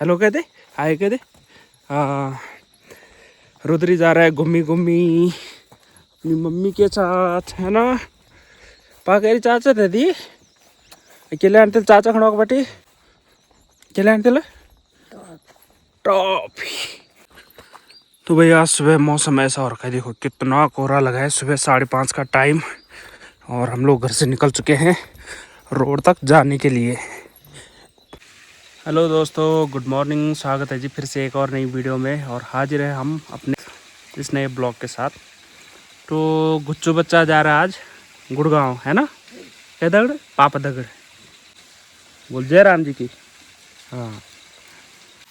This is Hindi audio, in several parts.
हेलो कह दे, हाय कह दे। रुद्री जा रहा है घूमी घूमी अपनी मम्मी के साथ, है ना। पाकेरी चाचा दे दी अकेले आने चाचा खड़ा बटी अकेले आने टॉप। तो भैया आज सुबह मौसम ऐसा हो रखा है, देखो कितना कोहरा लगा है। सुबह 5:30 का टाइम और हम लोग घर से निकल चुके हैं रोड तक जाने के लिए। हेलो दोस्तों, गुड मॉर्निंग, स्वागत है जी फिर से एक और नई वीडियो में। और हाजिर है हम अपने इस नए ब्लॉग के साथ। तो गुच्चू बच्चा जा रहा है आज गुड़गांव, है ना। क्या दगड़ पापा दगड़ बोल जय राम जी की। हाँ,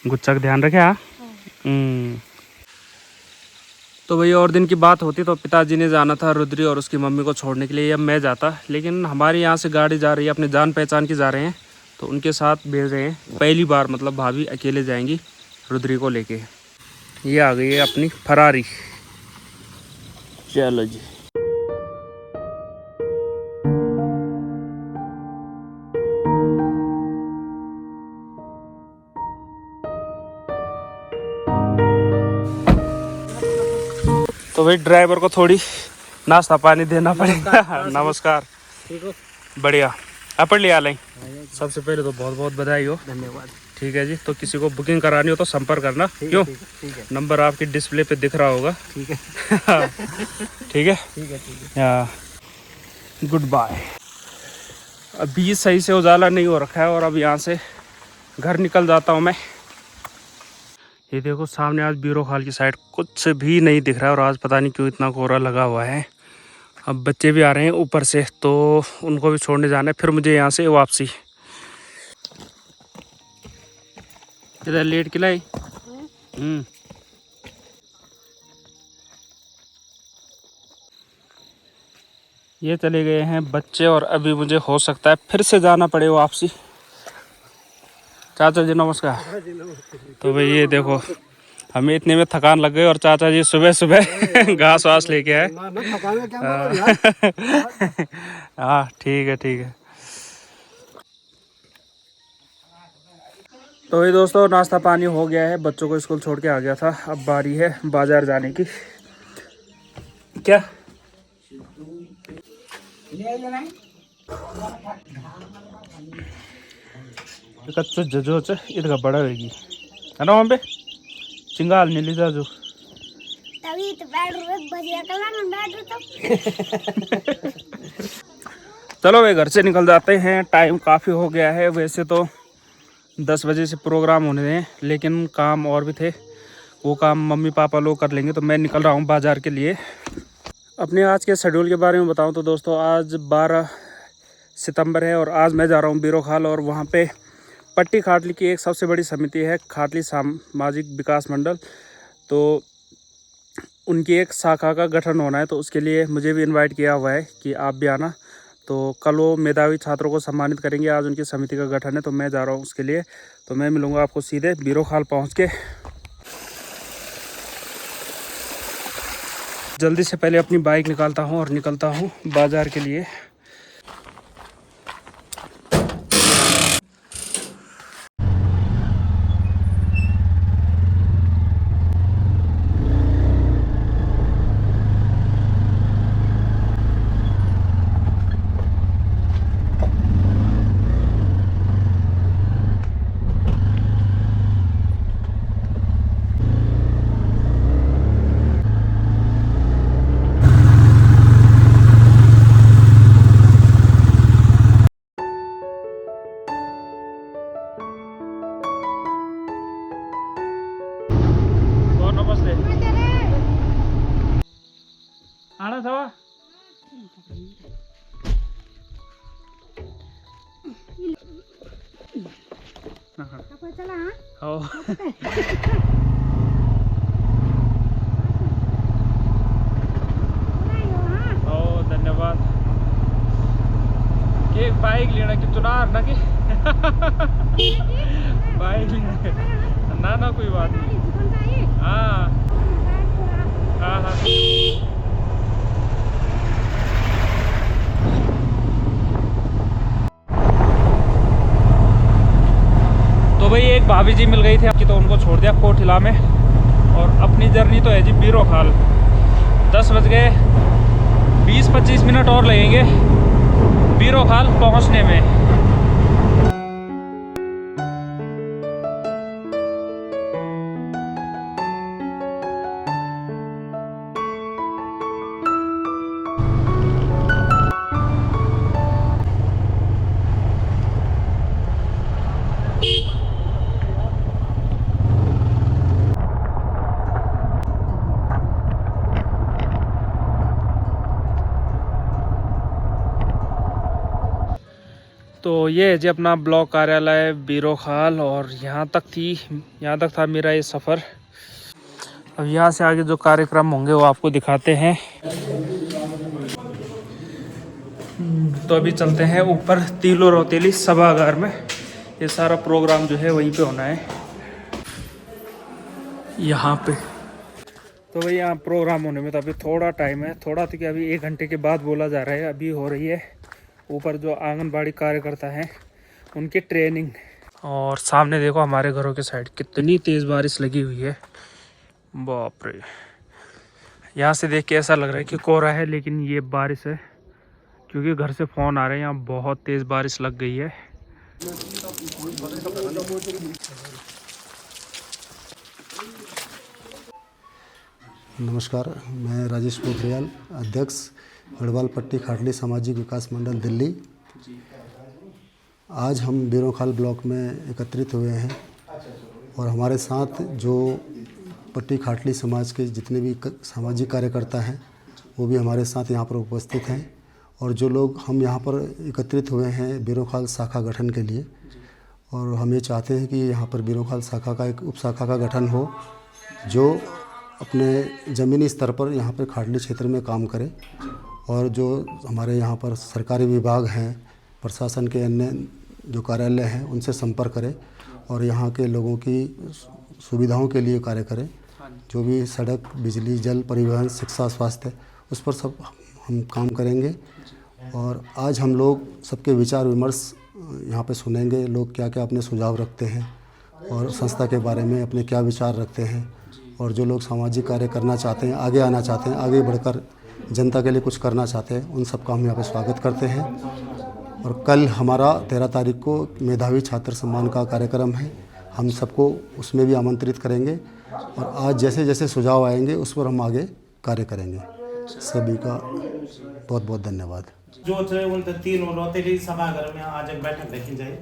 गुच्चा का ध्यान रखे। हाँ। तो भैया और दिन की बात होती तो पिताजी ने जाना था रुद्री और उसकी मम्मी को छोड़ने के लिए, अब मैं जाता। लेकिन हमारे यहाँ से गाड़ी जा रही है, अपने जान पहचान की जा रहे हैं, तो उनके साथ भेज रहे हैं। पहली बार मतलब भाभी अकेले जाएंगी रुद्री को लेके। ये आ गई है अपनी फरारी। चलो जी। तो भाई ड्राइवर को थोड़ी नाश्ता पानी देना पड़ेगा। नमस्कार। ठीक हो? बढ़िया। अपन ले आ लें। सबसे पहले तो बहुत बहुत बधाई हो। धन्यवाद। ठीक है जी। तो किसी को बुकिंग करानी हो तो संपर्क करना। क्यों? ठीक है। नंबर आपकी डिस्प्ले पे दिख रहा होगा। ठीक है। ठीक है। ठीक है। Good bye. अभी सही से उजाला नहीं हो रखा है और अब यहाँ से घर निकल जाता हूँ मैं। ये देखो सामने आज बीरो खाल की साइड कुछ भी नहीं दिख रहा है और आज पता नहीं क्यों इतना कोहरा लगा हुआ है। अब बच्चे भी आ रहे हैं ऊपर से, तो उनको भी छोड़ने जाना है, फिर मुझे यहाँ से वापसी। इधर लेट के लाई। ये चले गए हैं बच्चे और अभी मुझे हो सकता है फिर से जाना पड़े वापसी। चाचा जी नमस्कार। तो भाई ये देखो हमें इतने में थकान लग गई और चाचा जी सुबह सुबह घास वास लेके आए। हाँ ठीक है ठीक है। तो ये दोस्तों नाश्ता पानी हो गया है, बच्चों को स्कूल छोड़ के आ गया था। अब बारी है बाजार जाने की। क्या कच्चे जजो इधर बड़ा होगी, है ना। वहाँ पे चिंगाल नीली जाजू तभी तो बैठ चलो वे घर से निकल जाते हैं। टाइम काफ़ी हो गया है। वैसे तो 10 बजे से प्रोग्राम होने हैं, लेकिन काम और भी थे, वो काम मम्मी पापा लोग कर लेंगे। तो मैं निकल रहा हूँ बाज़ार के लिए। अपने आज के शेड्यूल के बारे में बताऊँ तो दोस्तों आज 12 सितंबर है और आज मैं जा रहा हूँ बीरो खाल। और वहाँ पे पट्टी खाटली की एक सबसे बड़ी समिति है, खाटली सामाजिक विकास मंडल। तो उनकी एक शाखा का गठन होना है, तो उसके लिए मुझे भी इनवाइट किया हुआ है कि आप भी आना। तो कल वो मेधावी छात्रों को सम्मानित करेंगे। आज उनकी समिति का गठन है, तो मैं जा रहा हूँ उसके लिए। तो मैं मिलूँगा आपको सीधे बीरो खाल पहुँच के। जल्दी से पहले अपनी बाइक निकालता हूँ और निकलता हूँ बाज़ार के लिए। नमस्ते आना था। धन्यवाद। के बाइक लेना कि चुनार ना कि बाइक ना ना कोई बात नहीं। हाँ हाँ हाँ। भाई एक भाभी जी मिल गई थी आपकी, तो उनको छोड़ दिया कोठिला में। और अपनी जर्नी तो है जी बीरोखाल। 10 बज गए, 20-25 मिनट और लगेंगे बीरोखाल पहुंचने में। तो ये है जी अपना ब्लॉक कार्यालय बीरोखाल, और यहाँ तक था मेरा ये सफ़र। अब यहाँ से आगे जो कार्यक्रम होंगे वो आपको दिखाते हैं। तो अभी चलते हैं ऊपर तीलो रौतेली सभागार में। ये सारा प्रोग्राम जो है वहीं पे होना है यहाँ पे। तो भाई यहाँ प्रोग्राम होने में तो अभी थोड़ा टाइम है, थोड़ा तो क्या अभी 1 घंटे के बाद बोला जा रहा है। अभी हो रही है ऊपर जो आंगनबाड़ी कार्यकर्ता हैं उनकी ट्रेनिंग। और सामने देखो हमारे घरों के साइड कितनी तेज़ बारिश लगी हुई है, बाप रे। यहाँ से देख के ऐसा लग रहा है कि कोहरा है, लेकिन ये बारिश है, क्योंकि घर से फ़ोन आ रहे हैं यहाँ बहुत तेज़ बारिश लग गई है। नमस्कार, मैं राजेश पोखरियाल, अध्यक्ष गढ़वाल पट्टी खाटली सामाजिक विकास मंडल दिल्ली। आज हम बीरोखाल ब्लॉक में एकत्रित हुए हैं और हमारे साथ जो पट्टी खाटली समाज के जितने भी सामाजिक कार्यकर्ता हैं वो भी हमारे साथ यहाँ पर उपस्थित हैं। और जो लोग हम यहाँ पर एकत्रित हुए हैं बीरोखाल शाखा गठन के लिए, और हम ये चाहते हैं कि यहाँ पर बीरोखाल शाखा का एक उप शाखा का गठन हो जो अपने ज़मीनी स्तर पर यहाँ पर खाटली क्षेत्र में काम करे, और जो हमारे यहाँ पर सरकारी विभाग हैं, प्रशासन के अन्य जो कार्यालय हैं उनसे संपर्क करें और यहाँ के लोगों की सुविधाओं के लिए कार्य करें। जो भी सड़क, बिजली, जल, परिवहन, शिक्षा, स्वास्थ्य, उस पर सब हम काम करेंगे। और आज हम लोग सबके विचार विमर्श यहाँ पे सुनेंगे, लोग क्या क्या अपने सुझाव रखते हैं और संस्था के बारे में अपने क्या विचार रखते हैं। और जो लोग सामाजिक कार्य करना चाहते हैं, आगे आना चाहते हैं, आगे बढ़कर जनता के लिए कुछ करना चाहते हैं, उन सबका हम यहाँ पे स्वागत करते हैं। और कल हमारा 13 तारीख को मेधावी छात्र सम्मान का कार्यक्रम है, हम सबको उसमें भी आमंत्रित करेंगे। और आज जैसे जैसे सुझाव आएंगे उस पर हम आगे कार्य करेंगे। सभी का बहुत बहुत धन्यवाद। जो थे उन तीन रौतेली सभागार में आज एक बैठक रखी जाए,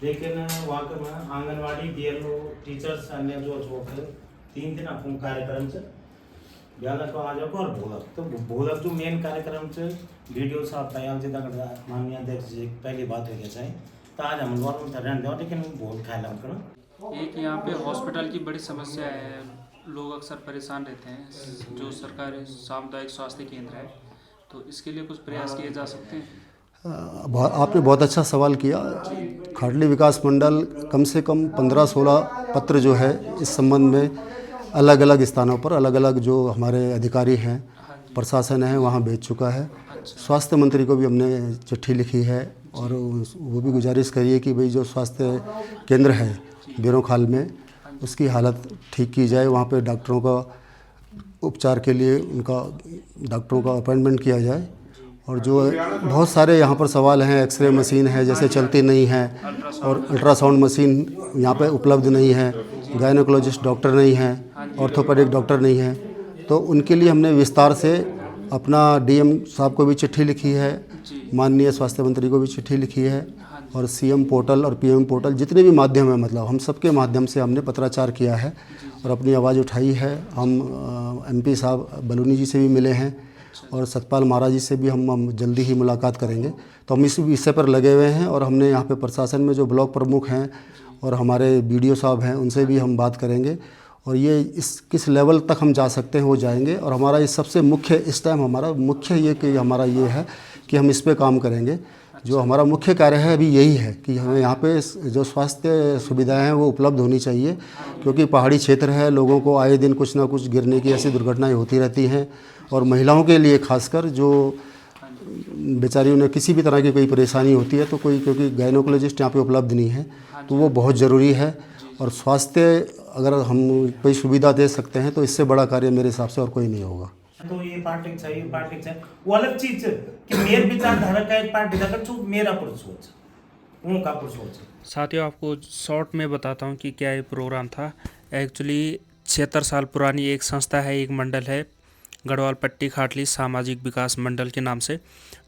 लेकिन वहाँ के आंगनवाड़ी, बीएलओ, टीचर्स अन्य जो 3 दिन अपन कार्यक्रम से ब्याला को आज और भोलक, तो भोलक जो मेन कार्यक्रम से वीडियो साहब तैयार से माननीय अध्यक्ष जी पहली बात हो गया है, तो आज हम लोग रहने दो, लेकिन बहुत ख्याल रखना। एक यहाँ पे हॉस्पिटल की बड़ी समस्या है, लोग अक्सर परेशान रहते हैं, जो सरकारी सामुदायिक स्वास्थ्य केंद्र है, तो इसके लिए कुछ प्रयास किए जा सकते हैं। आपने बहुत अच्छा सवाल किया। खाटली विकास मंडल कम से कम 15-16 पत्र जो है इस संबंध में अलग अलग स्थानों पर अलग अलग जो हमारे अधिकारी हैं, प्रशासन है, वहाँ भेज चुका है। स्वास्थ्य मंत्री को भी हमने चिट्ठी लिखी है और वो भी गुजारिश करी है कि भाई जो स्वास्थ्य केंद्र है बीरोखाल में उसकी हालत ठीक की जाए, वहाँ पे डॉक्टरों का उपचार के लिए उनका डॉक्टरों का अपॉइंटमेंट किया जाए। और जो बहुत सारे यहाँ पर सवाल हैं, एक्सरे मशीन है जैसे चलती नहीं है, और अल्ट्रासाउंड मशीन यहाँ पे उपलब्ध नहीं है, गायनोकोलॉजिस्ट डॉक्टर नहीं है, ऑर्थोपेडिक डॉक्टर नहीं है, तो उनके लिए हमने विस्तार से अपना डीएम साहब को भी चिट्ठी लिखी है, माननीय स्वास्थ्य मंत्री को भी चिट्ठी लिखी है, और सीएम पोर्टल और पीएम पोर्टल जितने भी माध्यम है, मतलब हम सबके माध्यम से हमने पत्राचार किया है और अपनी आवाज़ उठाई है। हम एमपी साहब बलूनी जी से भी मिले हैं और सतपाल महाराज जी से भी हम जल्दी ही मुलाकात करेंगे। तो हम इस विषय पर लगे हुए हैं और हमने यहाँ पे प्रशासन में जो ब्लॉक प्रमुख हैं और हमारे बीडीओ साहब हैं उनसे भी हम बात करेंगे, और ये इस किस लेवल तक हम जा सकते हैं वो जाएंगे। और हमारा ये सबसे मुख्य इस टाइम हमारा मुख्य ये कि हमारा ये है कि हम इस पे काम करेंगे। जो हमारा मुख्य कार्य है अभी यही है कि हमें यहाँ पे जो स्वास्थ्य सुविधाएं हैं वो उपलब्ध होनी चाहिए, क्योंकि पहाड़ी क्षेत्र है, लोगों को आए दिन कुछ ना कुछ गिरने की ऐसी दुर्घटनाएं होती रहती हैं। और महिलाओं के लिए खासकर जो बेचारियों ने किसी भी तरह की कोई परेशानी होती है तो कोई, क्योंकि गायनोकोलॉजिस्ट यहाँ पे उपलब्ध नहीं है, तो वो बहुत ज़रूरी है। और स्वास्थ्य अगर हम कोई सुविधा दे सकते हैं तो इससे बड़ा कार्य मेरे हिसाब से और कोई नहीं होगा। तो ये पार्टी चाहिए वो अलग चीज है कि मेरे विचारधारा का एक पार्टी अगर चूक मेरा पर सोच उनका पर सोच। साथियों, आपको शॉर्ट में बताता हूँ कि क्या ये प्रोग्राम था। एक्चुअली 76 साल पुरानी एक संस्था है, एक मंडल है, गढ़वाल पट्टी खाटली सामाजिक विकास मंडल के नाम से,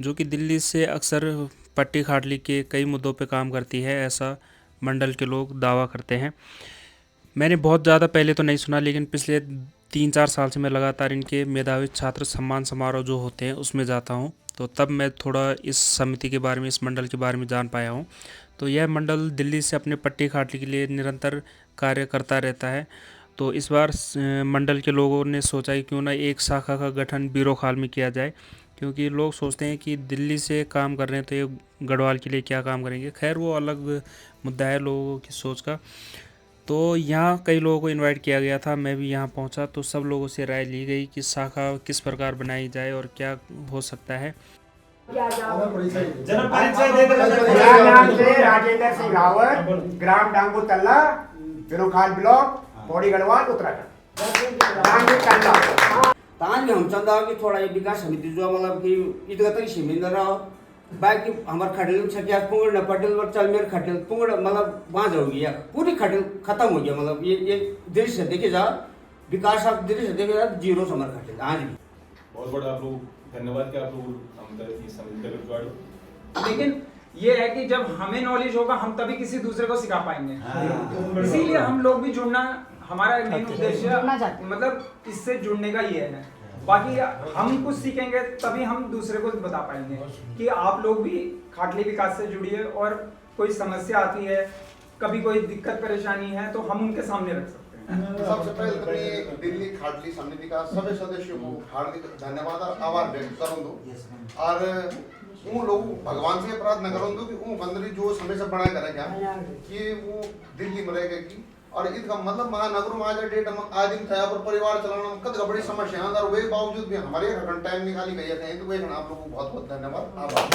जो कि दिल्ली से अक्सर पट्टी खाटली के कई मुद्दों पे काम करती है, ऐसा मंडल के लोग दावा करते हैं। मैंने बहुत ज़्यादा पहले तो नहीं सुना, लेकिन पिछले 3-4 साल से मैं लगातार इनके मेधावी छात्र सम्मान समारोह जो होते हैं उसमें जाता हूँ, तो तब मैं थोड़ा इस समिति के बारे में, इस मंडल के बारे में जान पाया हूँ। तो यह मंडल दिल्ली से अपने पट्टी खाटली के लिए निरंतर कार्य करता रहता है। तो इस बार मंडल के लोगों ने सोचा कि क्यों ना एक शाखा का गठन बीरोखाल में किया जाए, क्योंकि लोग सोचते हैं कि दिल्ली से काम कर रहे हैं तो ये गढ़वाल के लिए क्या काम करेंगे। खैर, वो अलग मुद्दा है लोगों की सोच का। तो यहाँ कई लोगों को इनवाइट किया गया था, मैं भी यहाँ पहुँचा, तो सब लोगों से राय ली गई कि शाखा किस प्रकार बनाई जाए और क्या हो सकता है। जरा परिचय दे दो। मेरा नाम से राजेंद्र सिंह रावत, ग्राम डांगू तल्ला, बिरोखाल ब्लॉक, पौड़ी गढ़वाल, उत्तराखंड। डांगू तल्ला तान में हम चाहता कि थोड़ा ये विकास समिति जो मतलब कि इधर तक सीमित रहा, बाकी हमारे खटेल छकिया पुंगड़ न पटेल और चल मेरे खटेल पुंगड़ मतलब बांझ हो गया, पूरी खटेल खत्म हो गया। मतलब ये दृश्य से देखे जा, विकास आप दृश्य से देखे जा, जीरो से हमारे खटेल आज भी। बहुत बड़ा आप लोग धन्यवाद कि आप लोग हम तक इस समिति में जुड़े। लेकिन ये है कि जब हमें नॉलेज होगा हम तभी किसी दूसरे को सिखा पाएंगे। इसीलिए हम लोग भी जुड़ना, हमारा मेन उद्देश्य मतलब इससे जुड़ने का ये है। बाकी हम कुछ सीखेंगे तभी हम दूसरे को बता पाएंगे कि आप लोग भी खाटली विकास से जुड़िए, और कोई समस्या आती है, कभी कोई दिक्कत परेशानी है तो हम उनके सामने रख सकते हैं। सबसे पहले तो मैं दिल्ली खाटली समिति का सभी सदस्यों को हार्दिक धन्यवाद और आभार व्यक्त करूँ और उन लोग भगवान से प्रार्थना करूँ कि उन अंदर जो समय से बनाए करेगा कि वो दिल्ली में रहेगा की, और इसका मतलब महानगर में आज डेट आदिम था पर परिवार चलाना कद बड़ी समस्या है, और वे बावजूद भी हमारे टाइम निकाली गई है, तो वे आप लोगों को बहुत बहुत धन्यवाद आभार।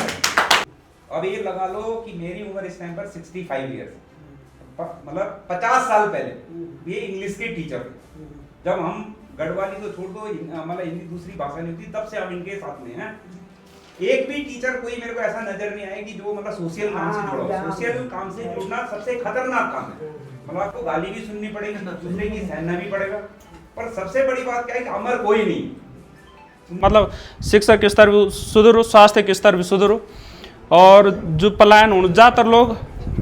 अब ये लगा लो कि मेरी उम्र इस टाइम पर 65 ईयर्स, मतलब 50 साल पहले ये इंग्लिश के टीचर थे। जब हम गढ़वाली तो छोड़ दो, मतलब हिंदी दूसरी भाषा नहीं थी, तब से हम इनके साथ में हैं। एक भी टीचर कोई मेरे को ऐसा नजर नहीं आया कि जो मतलब सोशल काम से जुड़ा हो। सोशल काम से जुड़ना सबसे खतरनाक काम है, मतलब आपको गाली भी सुननी पड़ेगी, दूसरे की सहना भी पड़ेगा, पर सबसे बड़ी बात क्या है कि अमर कोई नहीं। मतलब शिक्षा के स्तर भी सुधरो, स्वास्थ्य के स्तर भी सुधरो, और जो पलायन हो ज़्यादातर लोग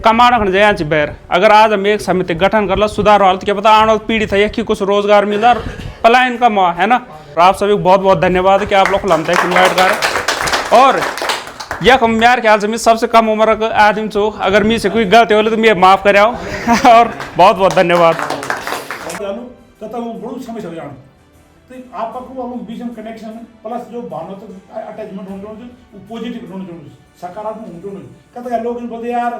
कमाना खन जाए बैर। अगर आज हम एक समिति गठन कर ला, सुधार वाल तो क्या पता आने वाली पीढ़ी था कि कुछ रोजगार मिल रहा, पलायन का मौका है ना। आप सभी को बहुत बहुत धन्यवाद कि आप लोग लमता है इन्वाइट कर। और यह हम मेरे ख्याल से मैं सबसे कम उम्र का आदमी छो, अगर मी से कोई गलती हो तो मैं माफ़ कर आओ। और बहुत बहुत धन्यवाद। बड़ी समस्या हो जाना तो आपको बीच में कनेक्शन प्लस जो भावना तो अटैचमेंट होना चाहिए, वो पॉजिटिव होना चाहिए, सकारात्मक होना चाहिए। कहते लोग बोलते यार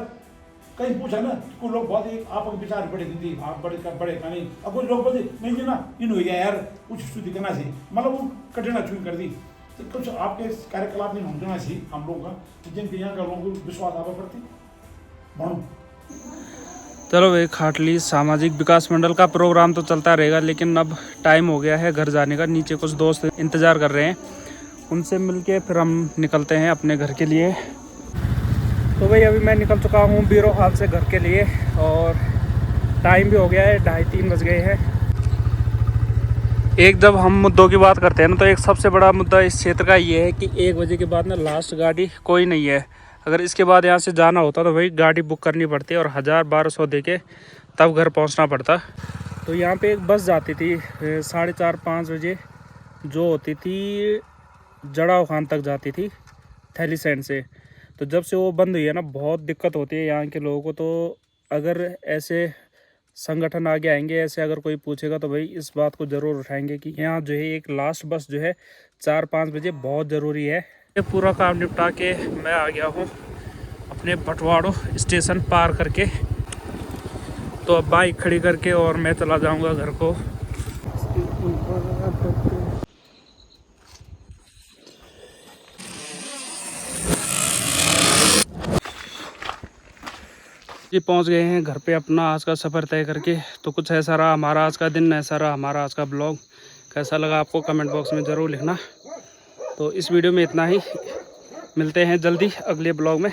कहीं पूछा ना, कुछ लोग बहुत आप विचार बड़े दीदी आप बड़े का नहीं, अब कुछ लोग बोलते नहीं जी ना इन हो गया यार कुछ स्तुति करना चाहिए, मतलब वो कठिन चुन कर दी। तो कुछ आपके कार्यकलाप में होना चाहिए हम लोग का, जिनके यहाँ का लोगों को विश्वास आवा प्रति बढ़ो। चलो भाई, खाटली सामाजिक विकास मंडल का प्रोग्राम तो चलता रहेगा, लेकिन अब टाइम हो गया है घर जाने का। नीचे कुछ दोस्त इंतज़ार कर रहे हैं, उनसे मिलके फिर हम निकलते हैं अपने घर के लिए। तो भाई अभी मैं निकल चुका हूँ बीरोखाल से घर के लिए, और टाइम भी हो गया है, 2:30-3 बज गए हैं। एक जब हम मुद्दों की बात करते हैं ना, तो एक सबसे बड़ा मुद्दा इस क्षेत्र का ये है कि 1 बजे के बाद ना लास्ट गाड़ी कोई नहीं है। अगर इसके बाद यहाँ से जाना होता तो भाई गाड़ी बुक करनी पड़ती और 1000-1200 दे के तब घर पहुँचना पड़ता। तो यहाँ पे एक बस जाती थी 4:30-5 बजे, जो होती थी जड़ाव खान तक जाती थी थैली सैंड से। तो जब से वो बंद हुई है ना, बहुत दिक्कत होती है यहाँ के लोगों को। तो अगर ऐसे संगठन आगे आएंगे, ऐसे अगर कोई पूछेगा तो भाई इस बात को ज़रूर उठाएंगे कि यहाँ जो है एक लास्ट बस जो है 4-5 बजे बहुत ज़रूरी है। ये पूरा काम निपटा के मैं आ गया हूँ अपने बटवाड़ो स्टेशन पार करके। तो अब बाइक खड़ी करके और मैं चला जाऊँगा घर को। कि पहुंच गए हैं घर पे अपना आज का सफ़र तय करके। तो कुछ ऐसा रहा हमारा आज का दिन, ऐसा रहा हमारा आज का ब्लॉग। कैसा लगा आपको कमेंट बॉक्स में ज़रूर लिखना। तो इस वीडियो में इतना ही, मिलते हैं जल्दी अगले ब्लॉग में।